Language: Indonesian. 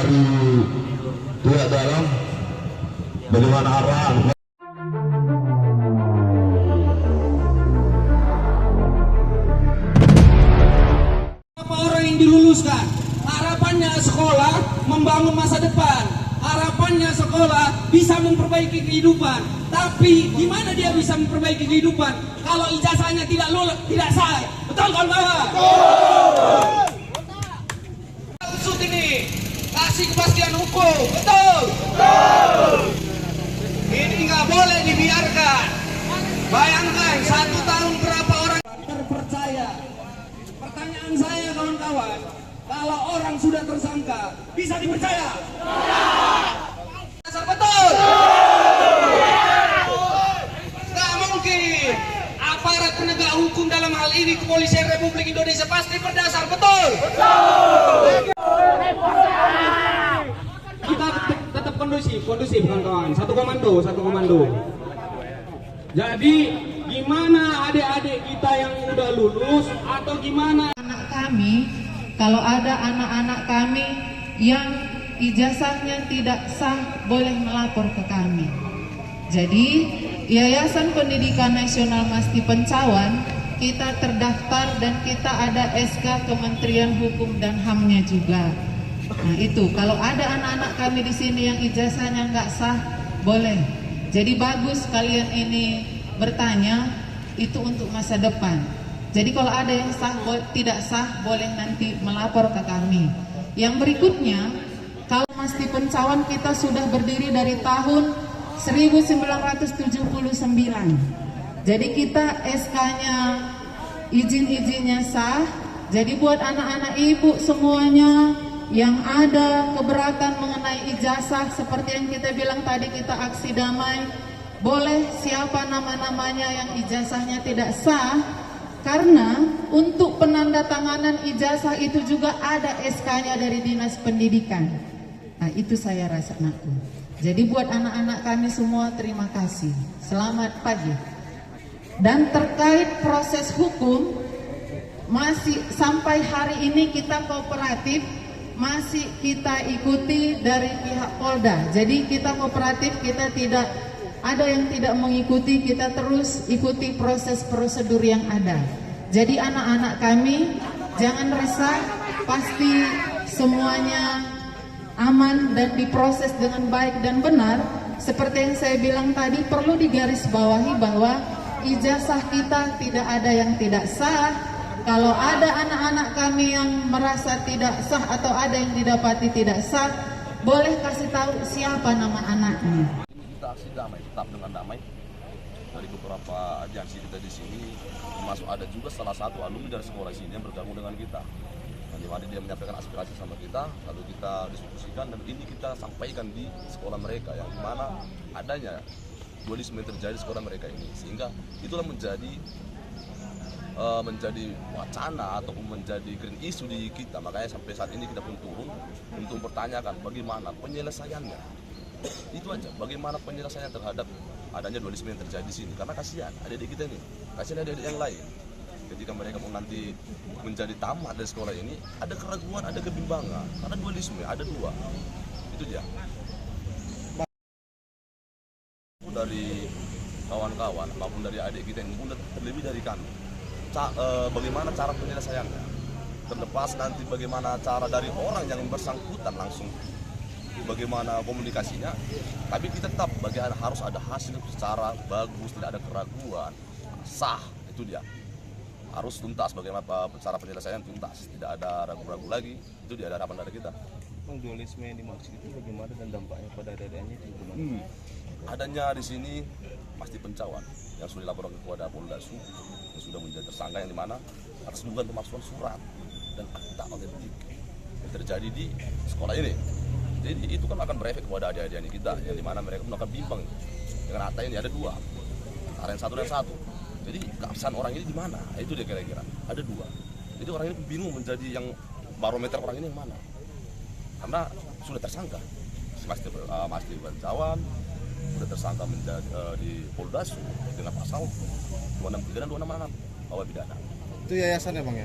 dari pihak dalam bagaimana arahan. Berapa orang yang diluluskan? Harapannya sekolah membangun masa depan. Harapannya sekolah bisa memperbaiki kehidupan. Tapi gimana dia bisa memperbaiki kehidupan kalau ijazahnya tidak lulus, tidak sah? Betul kawan-kawan? Maksud ini kasih kepastian hukum. Betul? Ini nggak boleh dibiarkan. Bayangkan 1 tahun berapa orang terpercaya. Pertanyaan saya kawan-kawan, kalau orang sudah tersangka bisa dipercaya? Dasar betul? Nggak mungkin. Aparat penegak hukum dalam hal ini Kepolisian Republik Indonesia pasti berdasar. Betul? Kita tetap kondusif kawan-kawan. Satu komando. Jadi gimana adik-adik kita yang udah lulus atau gimana anak kami, kalau ada anak-anak kami yang ijazahnya tidak sah boleh melapor ke kami. Jadi Yayasan Pendidikan Nasional Masti Pencawan kita terdaftar dan kita ada SK Kementerian Hukum dan HAM-nya juga. Nah itu kalau ada anak-anak kami di sini yang ijazahnya nggak sah boleh. Jadi bagus kalian ini bertanya itu untuk masa depan. Jadi kalau ada yang sah tidak sah boleh nanti melapor ke kami. Yang berikutnya, kalau Masti Pencawan kita sudah berdiri dari tahun 1979. Jadi kita SK-nya izin-izinnya sah. Jadi buat anak-anak ibu semuanya yang ada keberatan mengenai ijazah seperti yang kita bilang tadi, kita aksi damai, boleh siapa nama-namanya yang ijazahnya tidak sah, karena untuk penandatanganan ijazah itu juga ada SK-nya dari Dinas Pendidikan. Nah itu saya rasa naku. Jadi buat anak-anak kami semua terima kasih. Selamat pagi. Dan terkait proses hukum, masih sampai hari ini kita kooperatif, masih kita ikuti dari pihak Polda. Jadi kita kooperatif, kita tidak ada yang tidak mengikuti, kita terus ikuti proses prosedur yang ada. Jadi anak-anak kami jangan resah, pasti semuanya aman dan diproses dengan baik dan benar. Seperti yang saya bilang tadi, perlu digarisbawahi bahwa ijazah kita tidak ada yang tidak sah. Kalau ada anak-anak kami yang merasa tidak sah atau ada yang didapati tidak sah, boleh kasih tahu siapa nama anaknya. Kita aksi damai, tetap dengan damai. Dari beberapa aliansi kita di sini, termasuk ada juga salah satu alumni dari sekolah sini yang bergabung dengan kita. Di mana dia menyampaikan aspirasi sama kita, lalu kita diskusikan dan ini kita sampaikan di sekolah mereka, yang dimana adanya dualisme yang terjadi di sekolah mereka ini, sehingga itulah menjadi wacana ataupun menjadi green issue di kita. Makanya sampai saat ini kita pun turun untuk mempertanyakan bagaimana penyelesaiannya. Itu aja, bagaimana penyelesaian terhadap adanya dualisme yang terjadi di sini, karena kasihan adik-adik kita ini, kasihan adik-adik yang lain. Ketika mereka mau nanti menjadi tamat dari sekolah ini, ada keraguan, ada kebimbangan, karena dualisme ada dua. Itu dia. Dari kawan-kawan maupun dari adik kita ini pun terlebih dari kami, bagaimana cara penyelesaiannya, terlepas nanti bagaimana cara dari orang yang bersangkutan langsung, bagaimana komunikasinya, tapi kita tetap bagaimana harus ada hasil secara bagus, tidak ada keraguan, sah. Itu dia, harus tuntas, bagaimana cara penyelesaian tuntas, tidak ada ragu-ragu lagi. Itu dia harapan dari kita. Dualisme yang dimaksud itu bagaimana dan dampaknya pada adanya itu gimana? Adanya di sini Masti Pencawan yang sudah dilaporkan kepada Polda Su, yang sudah menjadi tersangka, yang dimana atas dugaan pemalsuan surat dan akta otentik yang terjadi di sekolah ini. Jadi itu kan akan berefek kepada adik-adik kita, yang dimana mereka pun akan bimbang dengan akta ini ada dua, antara yang satu dan satu. Jadi keabsahan orang ini di mana? Itu dia kira-kira. Ada dua. Jadi orang ini bingung menjadi yang barometer orang ini yang mana? Karena sudah tersangka. Masti Pencawan sudah tersangka menjadi di Polda Su dengan pasal 263 dan 266 bahwa pidana. Itu yayasannya Bang ya?